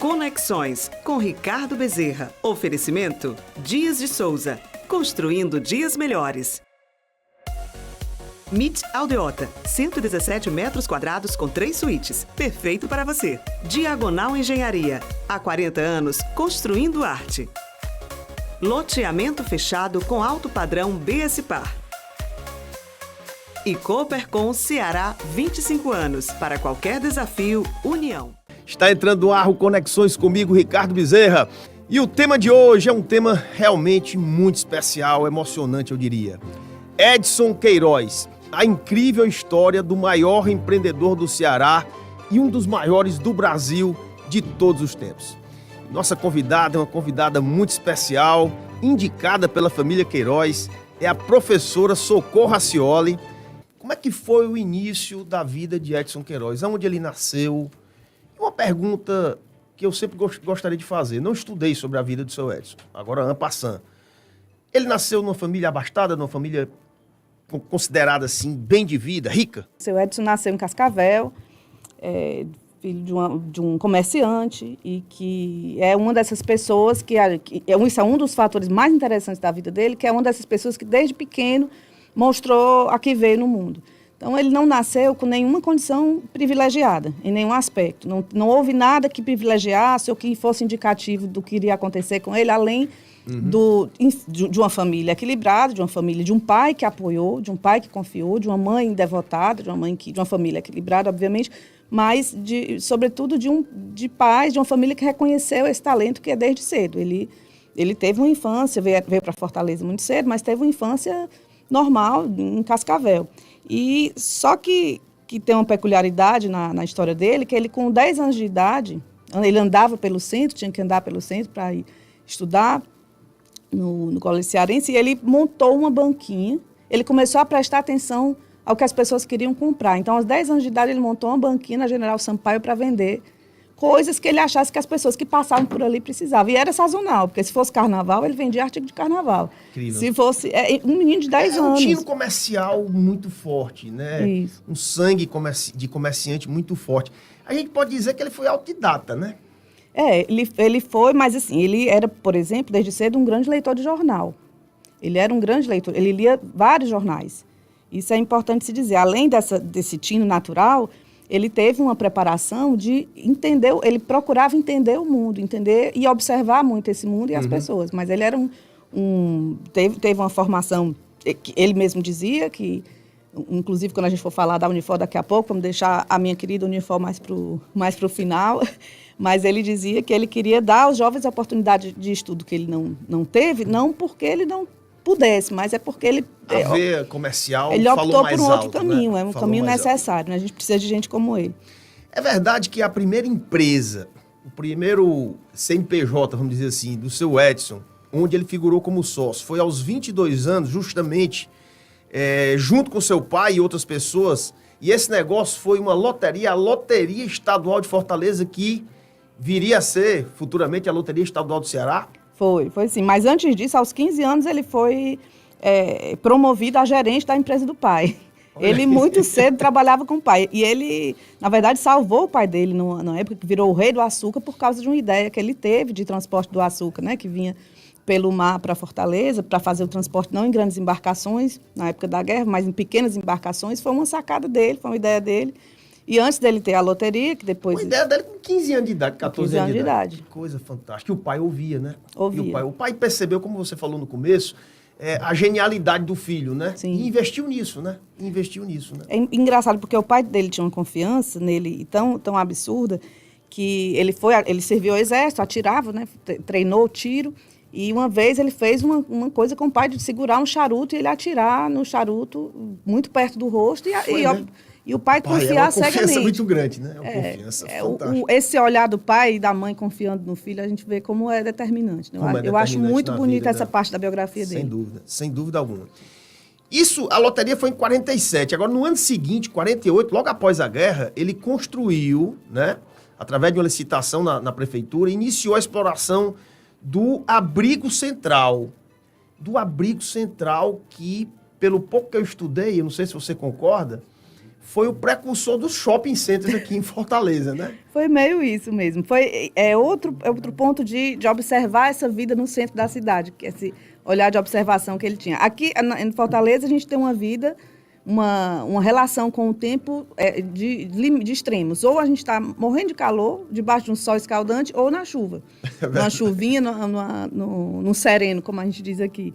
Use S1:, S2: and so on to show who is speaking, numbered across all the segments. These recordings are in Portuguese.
S1: Conexões, com Ricardo Bezerra. Oferecimento Dias de Souza, construindo dias melhores. MIT Aldeota, 117 metros quadrados com 3 suítes. Perfeito para você. Diagonal Engenharia, há 40 anos, construindo arte. Loteamento fechado com alto padrão BSPAR. E Coopercon Ceará, 25 anos. Para qualquer desafio, união.
S2: Está entrando no ar o Conexões comigo, Ricardo Bezerra. E o tema de hoje é um tema realmente muito especial, emocionante, eu diria. Edson Queiroz, a incrível história do maior empreendedor do Ceará e um dos maiores do Brasil de todos os tempos. Nossa convidada é uma convidada muito especial, indicada pela família Queiroz, é a professora Socorro Racioli. Como é que foi o início da vida de Edson Queiroz? Onde ele nasceu? Uma pergunta que eu sempre gostaria de fazer. Não estudei sobre a vida do seu Edson, agora en passant. Ele nasceu numa família abastada, numa família considerada assim, bem de vida, rica?
S3: Seu Edson nasceu em Cascavel, filho de um comerciante, e que é uma dessas pessoas isso é um dos fatores mais interessantes da vida dele, que é uma dessas pessoas que desde pequeno mostrou a que veio no mundo. Então, ele não nasceu com nenhuma condição privilegiada, em nenhum aspecto. Não houve nada que privilegiasse ou que fosse indicativo do que iria acontecer com ele, além de uma família equilibrada, de uma família, de um pai que apoiou, de um pai que confiou, de uma mãe devotada, de uma família equilibrada, obviamente, mas, sobretudo, de pais, de uma família que reconheceu esse talento que é desde cedo. Ele teve uma infância, veio para Fortaleza muito cedo, mas teve uma infância normal em Cascavel. E só que tem uma peculiaridade na história dele, que ele com 10 anos de idade, ele andava pelo centro, tinha que andar pelo centro para ir estudar no Colégio Cearense, e ele montou uma banquinha, ele começou a prestar atenção ao que as pessoas queriam comprar. Então, aos 10 anos de idade, ele montou uma banquinha na General Sampaio para vender coisas que ele achasse que as pessoas que passavam por ali precisavam. E era sazonal, porque se fosse carnaval, ele vendia artigo de carnaval.
S2: Incrível.
S3: Se fosse um menino de 10 anos.
S2: Um tino comercial muito forte, né?
S3: Isso.
S2: Um sangue de comerciante muito forte. A gente pode dizer que ele foi autodidata, né?
S3: Ele foi, mas assim, ele era, por exemplo, desde cedo um grande leitor de jornal. Ele era um grande leitor, ele lia vários jornais. Isso é importante se dizer. Além desse tino natural, ele teve uma preparação de entender, ele procurava entender o mundo, entender e observar muito esse mundo e as pessoas. Mas ele era teve uma formação, que ele mesmo dizia que, inclusive quando a gente for falar da Unifor daqui a pouco, vamos deixar a minha querida Unifor mais pro final, mas ele dizia que ele queria dar aos jovens a oportunidade de estudo que ele não teve, não porque ele não pudesse, mas é porque ele...
S2: A veia comercial
S3: ele
S2: falou
S3: optou
S2: mais
S3: por um outro
S2: alto,
S3: caminho,
S2: né?
S3: é um
S2: Falou
S3: caminho
S2: mais
S3: necessário, né? A gente precisa de gente como ele.
S2: É verdade que a primeira empresa, o primeiro CNPJ, vamos dizer assim, do seu Edson, onde ele figurou como sócio, foi aos 22 anos, justamente, junto com seu pai e outras pessoas, e esse negócio foi uma loteria, a Loteria Estadual de Fortaleza, que viria a ser, futuramente, a Loteria Estadual do Ceará?
S3: Foi sim. Mas antes disso, aos 15 anos, ele foi promovido a gerente da empresa do pai. Ele muito cedo trabalhava com o pai. E ele, na verdade, salvou o pai dele na época que virou o rei do açúcar por causa de uma ideia que ele teve de transporte do açúcar, né? Que vinha pelo mar para Fortaleza, para fazer o transporte não em grandes embarcações, na época da guerra, mas em pequenas embarcações. Foi uma sacada dele, foi uma ideia dele. E antes dele ter a loteria, que depois...
S2: Uma ideia dele com 15 anos de idade, 14 anos de idade. Que coisa fantástica. E o pai ouvia, né?
S3: Ouvia.
S2: O pai percebeu, como você falou no começo, a genialidade do filho, né?
S3: Sim.
S2: E investiu nisso, né? É
S3: engraçado, porque o pai dele tinha uma confiança nele tão absurda que ele serviu ao exército, atirava, né? Treinou o tiro. E uma vez ele fez uma coisa com o pai de segurar um charuto e ele atirar no charuto muito perto do rosto e o pai confiar cegamente. É uma confiança
S2: muito grande, né? É uma confiança fantástica.
S3: Esse olhar do pai e da mãe confiando no filho, a gente vê como é determinante. Né? Eu acho muito bonita essa parte da biografia dele.
S2: Sem dúvida alguma. Isso, a loteria foi em 47. Agora, no ano seguinte, 48, logo após a guerra, ele construiu, né, através de uma licitação na prefeitura, iniciou a exploração do abrigo central. Do abrigo central que, pelo pouco que eu estudei, eu não sei se você concorda, foi o precursor dos shopping centers aqui em Fortaleza, né?
S3: Foi meio isso mesmo. Foi outro ponto de observar essa vida no centro da cidade, que esse olhar de observação que ele tinha. Aqui em Fortaleza a gente tem uma vida, uma relação com o tempo de extremos. Ou a gente está morrendo de calor, debaixo de um sol escaldante, ou na chuva. Numa chuvinha, no sereno, como a gente diz aqui.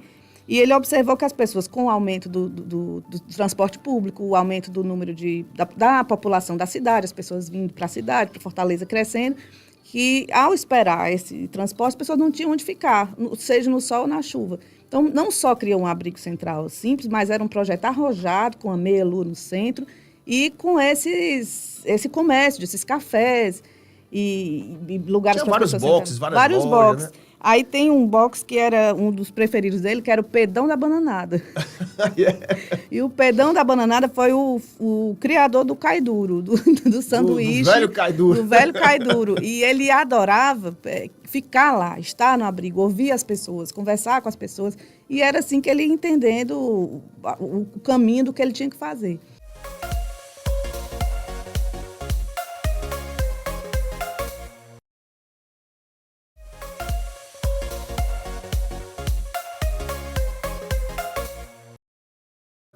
S3: E ele observou que as pessoas, com o aumento do transporte público, o aumento do número da população da cidade, as pessoas vindo para a cidade, para Fortaleza crescendo, que ao esperar esse transporte, as pessoas não tinham onde ficar, seja no sol ou na chuva. Então, não só criou um abrigo central simples, mas era um projeto arrojado, com a meia-lua no centro, e com esse comércio, esses cafés e lugares
S2: para as pessoas... Vários boxes, né?
S3: Aí tem um box que era um dos preferidos dele, que era o Pedão da Bananada. E o Pedão da Bananada foi o criador do cai duro, do sanduíche.
S2: Do velho cai duro.
S3: Do velho cai duro. E ele adorava ficar lá, estar no abrigo, ouvir as pessoas, conversar com as pessoas. E era assim que ele ia entendendo o caminho do que ele tinha que fazer.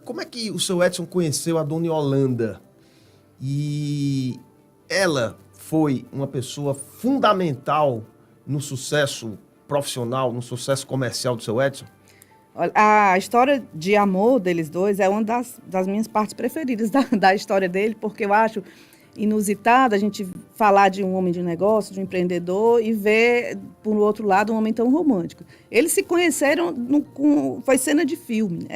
S2: Como é que o seu Edson conheceu a dona Yolanda? E ela foi uma pessoa fundamental no sucesso profissional, no sucesso comercial do seu Edson?
S3: A história de amor deles dois é uma das minhas partes preferidas da história dele, porque eu acho inusitado a gente falar de um homem de negócio, de um empreendedor, e ver, por outro lado, um homem tão romântico. Eles se conheceram, foi cena de filme,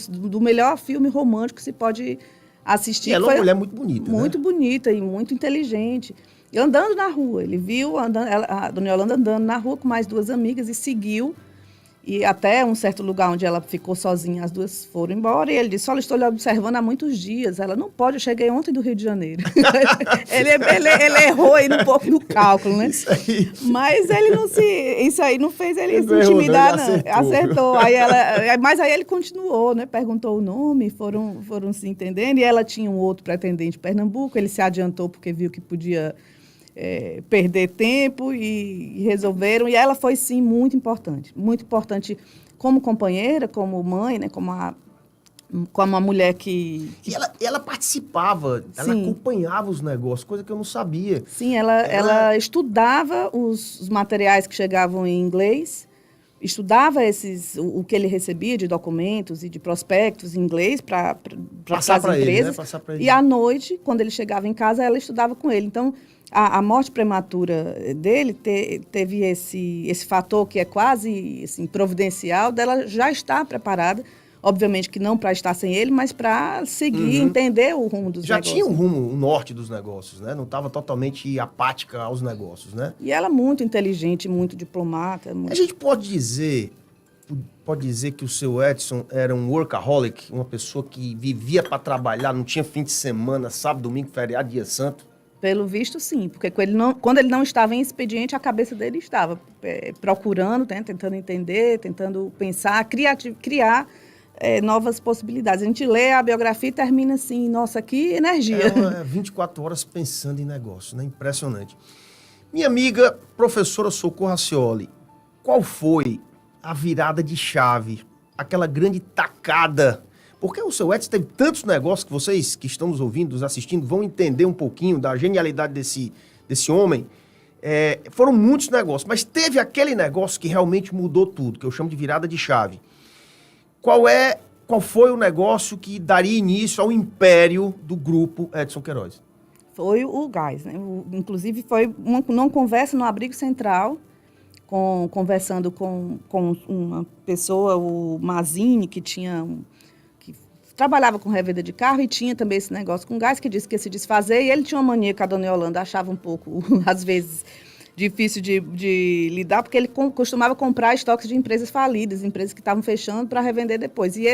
S3: do melhor filme romântico que se pode assistir.
S2: E ela é uma mulher muito bonita,
S3: muito, né? Bonita e muito inteligente. E andando na rua, ele viu a dona Yolanda andando na rua com mais duas amigas e seguiu. E até um certo lugar onde ela ficou sozinha, as duas foram embora. E ele disse, olha, estou lhe observando há muitos dias. Ela, não pode, eu cheguei ontem do Rio de Janeiro. ele errou aí um pouco no cálculo, né? Mas isso aí não fez ele se intimidar, não. Acertou. Mas aí ele continuou, né? Perguntou o nome, foram se entendendo. E ela tinha um outro pretendente de Pernambuco. Ele se adiantou porque viu que podia... perder tempo e resolveram. E ela foi, sim, muito importante como companheira, como mãe, né, como uma mulher que...
S2: E ela participava, ela acompanhava os negócios, coisa que eu não sabia.
S3: Sim, ela estudava os materiais que chegavam em inglês, estudava o que ele recebia de documentos e de prospectos em inglês para as empresas.
S2: Passar para ele.
S3: E à noite, quando ele chegava em casa, ela estudava com ele. Então, a morte prematura dele teve esse fator que é quase assim, providencial, dela já estar preparada, obviamente que não para estar sem ele, mas para seguir, entender o rumo dos negócios.
S2: Já tinha um rumo, um norte dos negócios, né? Não estava totalmente apática aos negócios, né?
S3: E ela muito inteligente, muito diplomata.
S2: A gente pode dizer que o seu Edson era um workaholic, uma pessoa que vivia para trabalhar, não tinha fim de semana, sábado, domingo, feriado, dia santo?
S3: Pelo visto, sim, porque quando ele não estava em expediente, a cabeça dele estava procurando, né, tentando entender, tentando pensar, criar novas possibilidades. A gente lê a biografia e termina assim, nossa, que energia.
S2: 24 horas pensando em negócio, né? Impressionante. Minha amiga, professora Socorro Racioli, qual foi a virada de chave, aquela grande tacada? Porque o seu Edson teve tantos negócios que vocês que estão nos ouvindo, nos assistindo, vão entender um pouquinho da genialidade desse homem. Foram muitos negócios, mas teve aquele negócio que realmente mudou tudo, que eu chamo de virada de chave. Qual foi o negócio que daria início ao império do grupo Edson Queiroz?
S3: Foi o gás, né? Inclusive foi uma conversa no Abrigo Central, conversando com uma pessoa, o Mazini, que trabalhava com revenda de carro e tinha também esse negócio com gás, que disse que ia se desfazer, e ele tinha uma mania que a dona Yolanda achava um pouco, às vezes, difícil de lidar, porque ele costumava comprar estoques de empresas falidas, empresas que estavam fechando para revender depois. E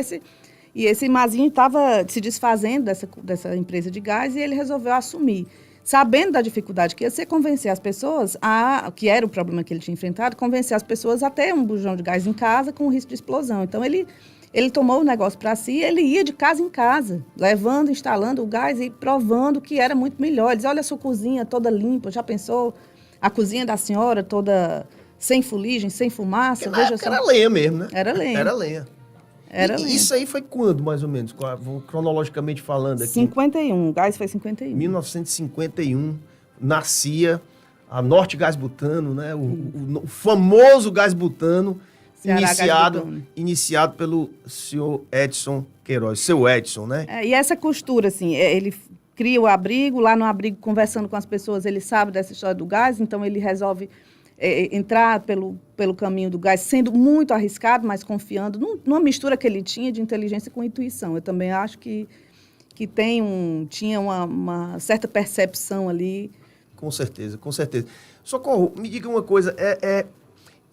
S3: esse Mazinho estava se desfazendo dessa empresa de gás e ele resolveu assumir. Sabendo da dificuldade que ia ser convencer as pessoas, que era o problema que ele tinha enfrentado, convencer as pessoas a ter um bujão de gás em casa com risco de explosão. Então, ele ele tomou o negócio para si, ele ia de casa em casa, levando, instalando o gás e provando que era muito melhor. Ele dizia, olha a sua cozinha toda limpa, já pensou? A cozinha da senhora toda sem fuligem, sem fumaça.
S2: Veja só. Era lenha mesmo, né?
S3: Era lenha.
S2: Era lenha. Isso aí foi quando, mais ou menos, cronologicamente falando aqui?
S3: 51, o gás foi 51.
S2: 1951, nascia a Norte Gás Butano, né? O famoso gás butano, iniciado pelo senhor Edson Queiroz, seu Edson, né?
S3: E essa costura, assim, ele cria o abrigo, lá no abrigo, conversando com as pessoas, ele sabe dessa história do gás, então ele resolve entrar pelo caminho do gás, sendo muito arriscado, mas confiando numa mistura que ele tinha de inteligência com intuição. Eu também acho que tinha uma certa percepção ali.
S2: Com certeza, com certeza. Socorro, me diga uma coisa,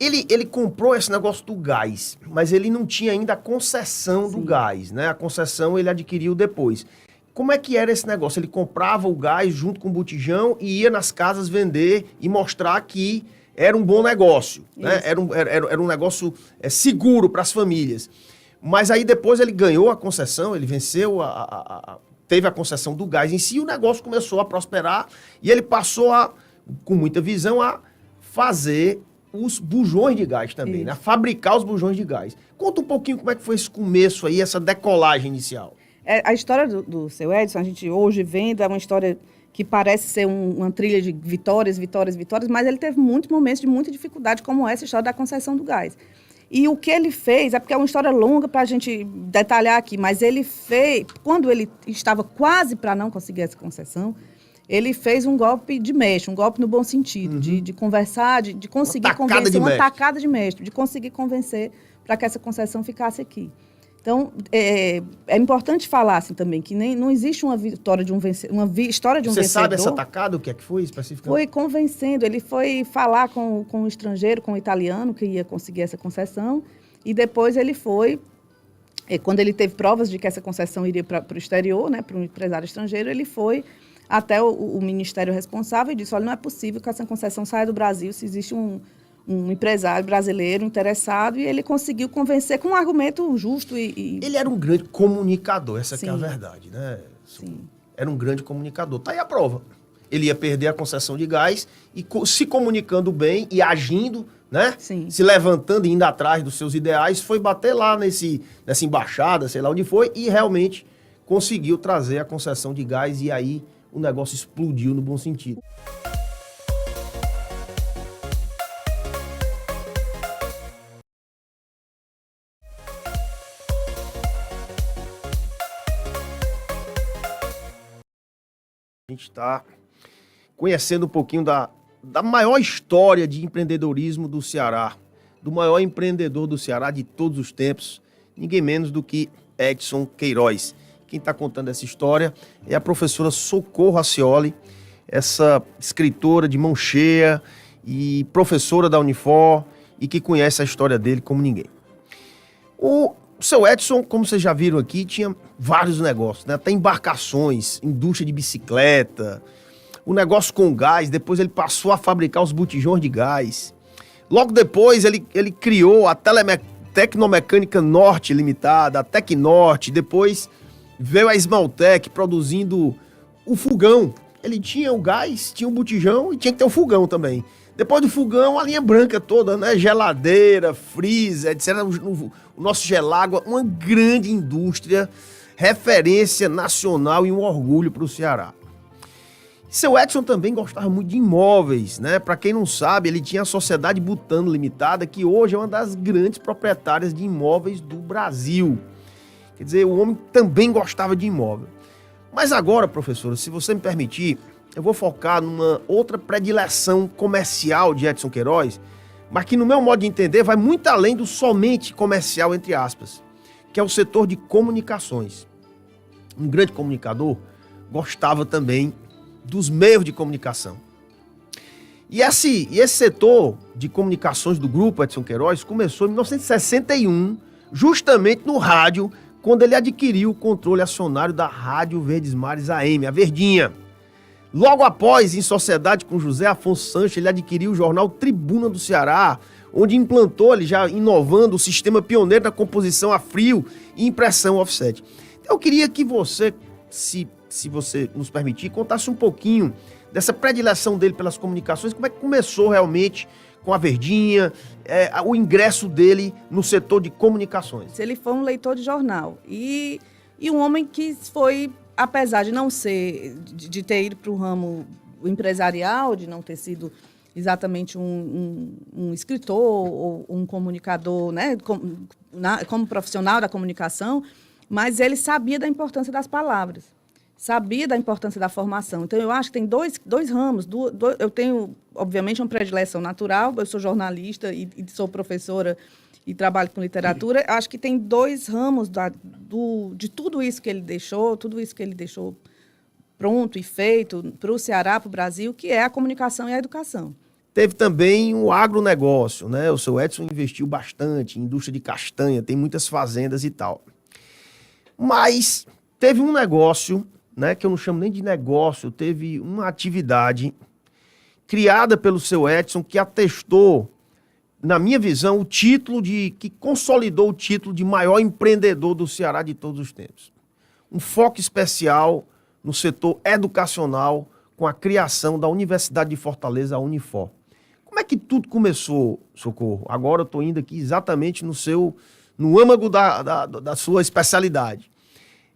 S2: ele comprou esse negócio do gás, mas ele não tinha ainda a concessão do gás, né? A concessão ele adquiriu depois. Como é que era esse negócio? Ele comprava o gás junto com o botijão e ia nas casas vender e mostrar que era um bom negócio, né? Era um negócio seguro para as famílias. Mas aí depois ele ganhou a concessão, ele venceu, teve a concessão do gás em si, e o negócio começou a prosperar e ele passou com muita visão, a fazer os bujões de gás também, né? A fabricar os bujões de gás. Conta um pouquinho como é que foi esse começo aí, essa decolagem inicial.
S3: A história do seu Edson, a gente hoje vendo, é uma história que parece ser uma trilha de vitórias, vitórias, vitórias, mas ele teve muitos momentos de muita dificuldade, como essa história da concessão do gás. E o que ele fez, porque é uma história longa para a gente detalhar aqui, mas ele fez, quando ele estava quase para não conseguir essa concessão, ele fez um golpe de mestre, um golpe no bom sentido, de conversar, de conseguir convencer, uma tacada de mestre, de conseguir convencer para que essa concessão ficasse aqui. Então, é importante falar assim, também que não existe uma história de um vencedor. Você
S2: sabe essa tacada, o que é que foi especificamente?
S3: Foi convencendo, ele foi falar com o estrangeiro, com o italiano, que ia conseguir essa concessão, e depois ele foi, quando ele teve provas de que essa concessão iria para o exterior, né, para um empresário estrangeiro, ele foi até o ministério responsável e disse, olha, não é possível que essa concessão saia do Brasil se existe um empresário brasileiro interessado, e ele conseguiu convencer com um argumento justo
S2: Ele era um grande comunicador, essa que é a verdade, né? Sim. Era um grande comunicador. Tá aí a prova. Ele ia perder a concessão de gás e se comunicando bem e agindo, né?
S3: Sim.
S2: Se levantando e indo atrás dos seus ideais, foi bater lá nessa embaixada, sei lá onde foi, e realmente conseguiu trazer a concessão de gás, e aí o negócio explodiu no bom sentido. A gente está conhecendo um pouquinho da maior história de empreendedorismo do Ceará, do maior empreendedor do Ceará de todos os tempos, ninguém menos do que Edson Queiroz. Quem está contando essa história é a professora Socorro Racioli, essa escritora de mão cheia e professora da Unifor, e que conhece a história dele como ninguém. O seu Edson, como vocês já viram aqui, tinha vários negócios, né? Até embarcações, indústria de bicicleta, o negócio com gás, depois ele passou a fabricar os botijões de gás. Logo depois ele criou a Tecnomecânica Norte Limitada, a Tecnorte, depois veio a Esmaltec produzindo o fogão. Ele tinha o gás, tinha o botijão e tinha que ter o fogão também. Depois do fogão, a linha branca toda, né? Geladeira, freezer, etc. O nosso Gelágua, uma grande indústria, referência nacional e um orgulho para o Ceará. Seu Edson também gostava muito de imóveis, né? Para quem não sabe, ele tinha a Sociedade Butano Limitada, que hoje é uma das grandes proprietárias de imóveis do Brasil. Quer dizer, o homem também gostava de imóvel. Mas agora, professora, se você me permitir, eu vou focar numa outra predileção comercial de Edson Queiroz, mas que no meu modo de entender vai muito além do somente comercial, entre aspas, que é o setor de comunicações. Um grande comunicador gostava também dos meios de comunicação. E esse setor de comunicações do grupo Edson Queiroz começou em 1961, justamente no rádio, quando ele adquiriu o controle acionário da Rádio Verdes Mares AM, a Verdinha. Logo após, em sociedade com José Afonso Sanches, ele adquiriu o jornal Tribuna do Ceará, onde implantou, ele já inovando o sistema pioneiro da composição a frio e impressão offset. Eu queria que você, se você nos permitir, contasse um pouquinho dessa predileção dele pelas comunicações, como é que começou realmente com a Verdinha, o ingresso dele no setor de comunicações.
S3: Ele foi um leitor de jornal e um homem que foi, apesar de não ser, de ter ido para o ramo empresarial, de não ter sido exatamente um escritor ou um comunicador, né, como profissional da comunicação, mas ele sabia da importância das palavras, sabia da importância da formação. Então, eu acho que tem dois ramos. Eu tenho, obviamente, uma predileção natural, eu sou jornalista e sou professora e trabalho com literatura. Acho que tem dois ramos de tudo isso que ele deixou pronto e feito para o Ceará, para o Brasil, que é a comunicação e a educação.
S2: Teve também o agronegócio, né? O seu Edson investiu bastante em indústria de castanha, tem muitas fazendas e tal. Mas teve um negócio, né, que eu não chamo nem de negócio, teve uma atividade criada pelo seu Edson que atestou, na minha visão, que consolidou o título de maior empreendedor do Ceará de todos os tempos. Um foco especial no setor educacional com a criação da Universidade de Fortaleza, a Unifor. Como é que tudo começou, Socorro? Agora eu estou indo aqui exatamente no âmago da sua especialidade.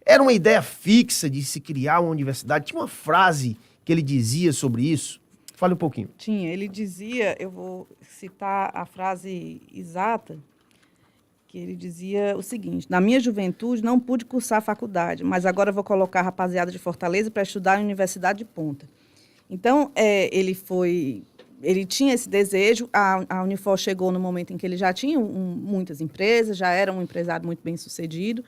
S2: Era uma ideia fixa de se criar uma universidade? Tinha uma frase que ele dizia sobre isso? Fale um pouquinho.
S3: Tinha, ele dizia, eu vou citar a frase exata, que ele dizia o seguinte: na minha juventude não pude cursar a faculdade, mas agora vou colocar a rapaziada de Fortaleza para estudar em universidade de ponta. Então, ele tinha esse desejo, a Unifor chegou no momento em que ele já tinha muitas empresas, já era um empresário muito bem sucedido,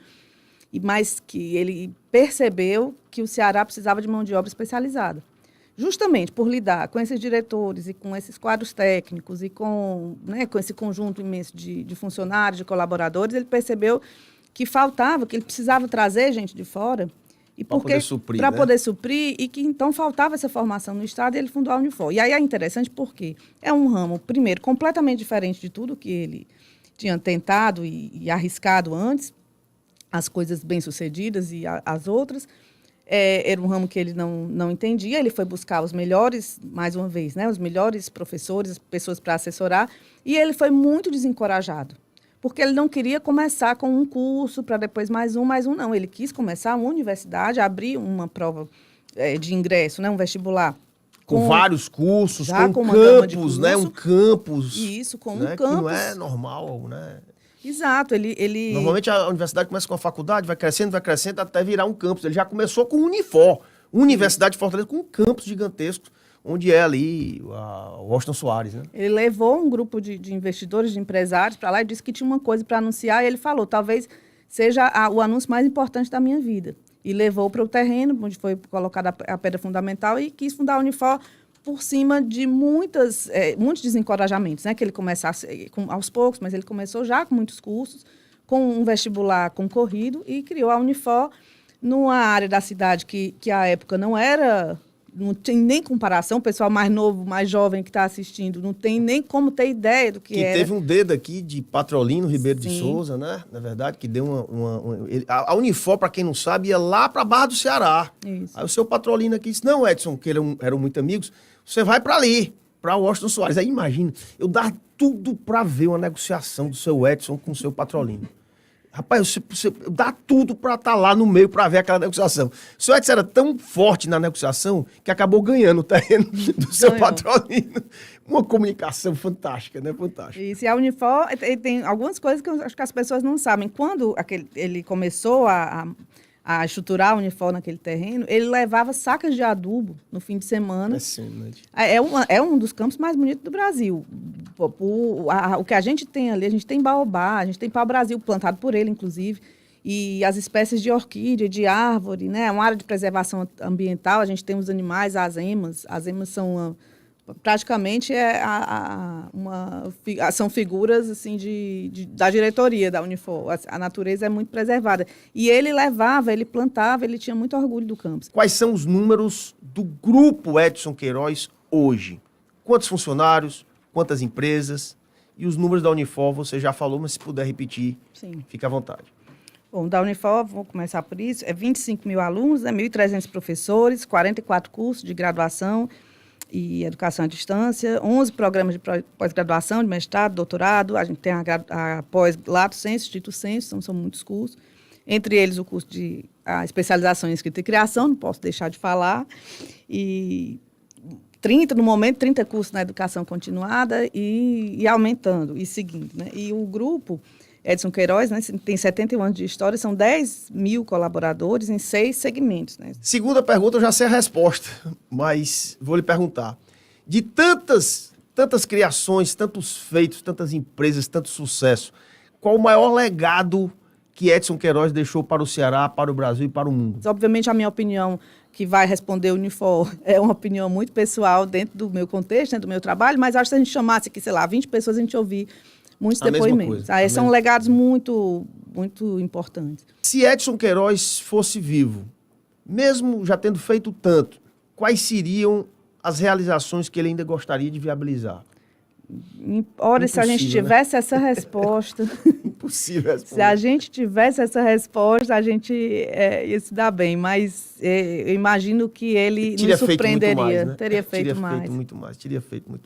S3: mas que ele percebeu que o Ceará precisava de mão de obra especializada. Justamente por lidar com esses diretores e com esses quadros técnicos e com esse conjunto imenso de funcionários, de colaboradores, ele percebeu que faltava, que ele precisava trazer gente de fora para poder suprir, e que então faltava essa formação no Estado, e ele fundou a Unifor. E aí é interessante porque é um ramo, primeiro, completamente diferente de tudo que ele tinha tentado e arriscado antes, as coisas bem-sucedidas e as outras. Era um ramo que ele não entendia, ele foi buscar os melhores, mais uma vez, né, os melhores professores, pessoas para assessorar, e ele foi muito desencorajado, porque ele não queria começar com um curso para depois mais um, não. Ele quis começar uma universidade, abrir uma prova de ingresso, né, um vestibular.
S2: Com vários cursos, com
S3: uma
S2: campus, né, um campus.
S3: Isso, com
S2: né,
S3: um campus.
S2: Que não é normal, né?
S3: Exato, ele...
S2: Normalmente a universidade começa com a faculdade, vai crescendo até virar um campus. Ele já começou com o Unifor, Universidade de Fortaleza, com um campus gigantesco, onde é ali o Washington Soares, né?
S3: Ele levou um grupo de investidores, de empresários para lá e disse que tinha uma coisa para anunciar, e ele falou, talvez seja o anúncio mais importante da minha vida. E levou para o terreno, onde foi colocada a pedra fundamental, e quis fundar a Unifor por cima de muitos desencorajamentos, né? Que ele começasse aos poucos, mas ele começou já com muitos cursos, com um vestibular concorrido, e criou a Unifor numa área da cidade que à época não tem nem comparação. O pessoal mais novo, mais jovem que está assistindo, não tem nem como ter ideia do que era.
S2: Que teve um dedo aqui de Patrolino Ribeiro
S3: Sim.
S2: de Souza, né? Na verdade, que deu a Unifor, para quem não sabe, ia lá para Barra do Ceará.
S3: Isso.
S2: Aí o seu Patrolino aqui disse, não, Edson, que eram muito amigos, você vai para ali, para Washington Soares. Aí imagina, eu dar tudo para ver uma negociação do seu Edson com o seu Patrolino. Rapaz, você dá tudo para estar lá no meio para ver aquela negociação. O seu Edson era tão forte na negociação que acabou ganhando o terreno do seu Patrolino. Uma comunicação fantástica, né? Fantástica.
S3: Isso, e a Unifor tem algumas coisas que eu acho que as pessoas não sabem. Quando ele começou a estruturar a Unifor naquele terreno, ele levava sacas de adubo no fim de semana. É um dos campos mais bonitos do Brasil. O que a gente tem ali, a gente tem baobá, a gente tem pau-brasil plantado por ele, inclusive, e as espécies de orquídea, de árvore, né? É uma área de preservação ambiental. A gente tem os animais, as emas. As emas são praticamente são figuras assim, da diretoria da Unifor. A natureza é muito preservada. E ele plantava, ele tinha muito orgulho do campus.
S2: Quais são os números do grupo Edson Queiroz hoje? Quantos funcionários, quantas empresas? E os números da Unifor você já falou, mas se puder repetir,
S3: Sim.
S2: fique à vontade.
S3: Bom, da Unifor, vou começar por isso, 25 mil alunos, 1.300 professores, 44 cursos de graduação e educação à distância, 11 programas de pós-graduação, de mestrado, doutorado, a gente tem a pós Lato Sensu, Instituto Sensu, então são muitos cursos, entre eles o curso de a especialização em escrita e criação, não posso deixar de falar, e 30 cursos na educação continuada e aumentando, e seguindo, né? E o grupo Edson Queiroz, né, tem 71 anos de história, são 10 mil colaboradores em 6 segmentos. Né?
S2: Segunda pergunta, eu já sei a resposta, mas vou lhe perguntar. De tantas criações, tantos feitos, tantas empresas, tanto sucesso, qual o maior legado que Edson Queiroz deixou para o Ceará, para o Brasil e para o mundo?
S3: Obviamente, a minha opinião, que vai responder o Unifor, é uma opinião muito pessoal dentro do meu contexto, dentro do meu trabalho, mas acho que se a gente chamasse aqui, sei lá, 20 pessoas, a gente ouvir muitos depoimentos. São legados muito, muito importantes.
S2: Se Edson Queiroz fosse vivo, mesmo já tendo feito tanto, quais seriam as realizações que ele ainda gostaria de viabilizar?
S3: Ora, se a gente tivesse essa resposta...
S2: Impossível responder.
S3: Se a gente tivesse essa resposta, a gente ia se dar bem, mas eu imagino que ele nos surpreenderia. Teria feito
S2: muito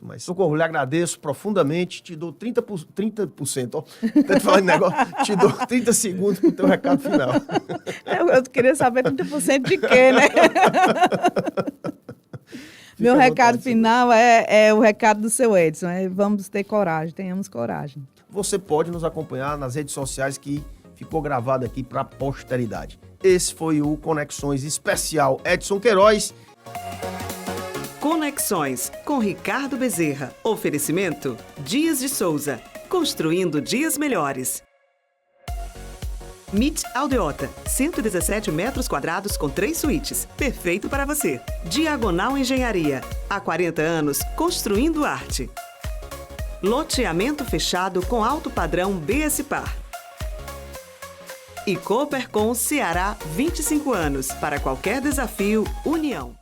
S2: mais. Socorro, lhe agradeço profundamente, te dou 30%, ó. Tô falando negócio, te dou 30 segundos pro teu recado final.
S3: Eu queria saber 30% de quê, né? Meu recado final é o recado do seu Edson. Vamos ter coragem, tenhamos coragem.
S2: Você pode nos acompanhar nas redes sociais que ficou gravado aqui para a posteridade. Esse foi o Conexões Especial Edson Queiroz.
S1: Conexões com Ricardo Bezerra. Oferecimento Dias de Souza. Construindo dias melhores. MIT Aldeota, 117 metros quadrados com 3 suítes. Perfeito para você. Diagonal Engenharia. Há 40 anos, construindo arte. Loteamento fechado com alto padrão BSPAR. E Coopercon Ceará, 25 anos. Para qualquer desafio, união.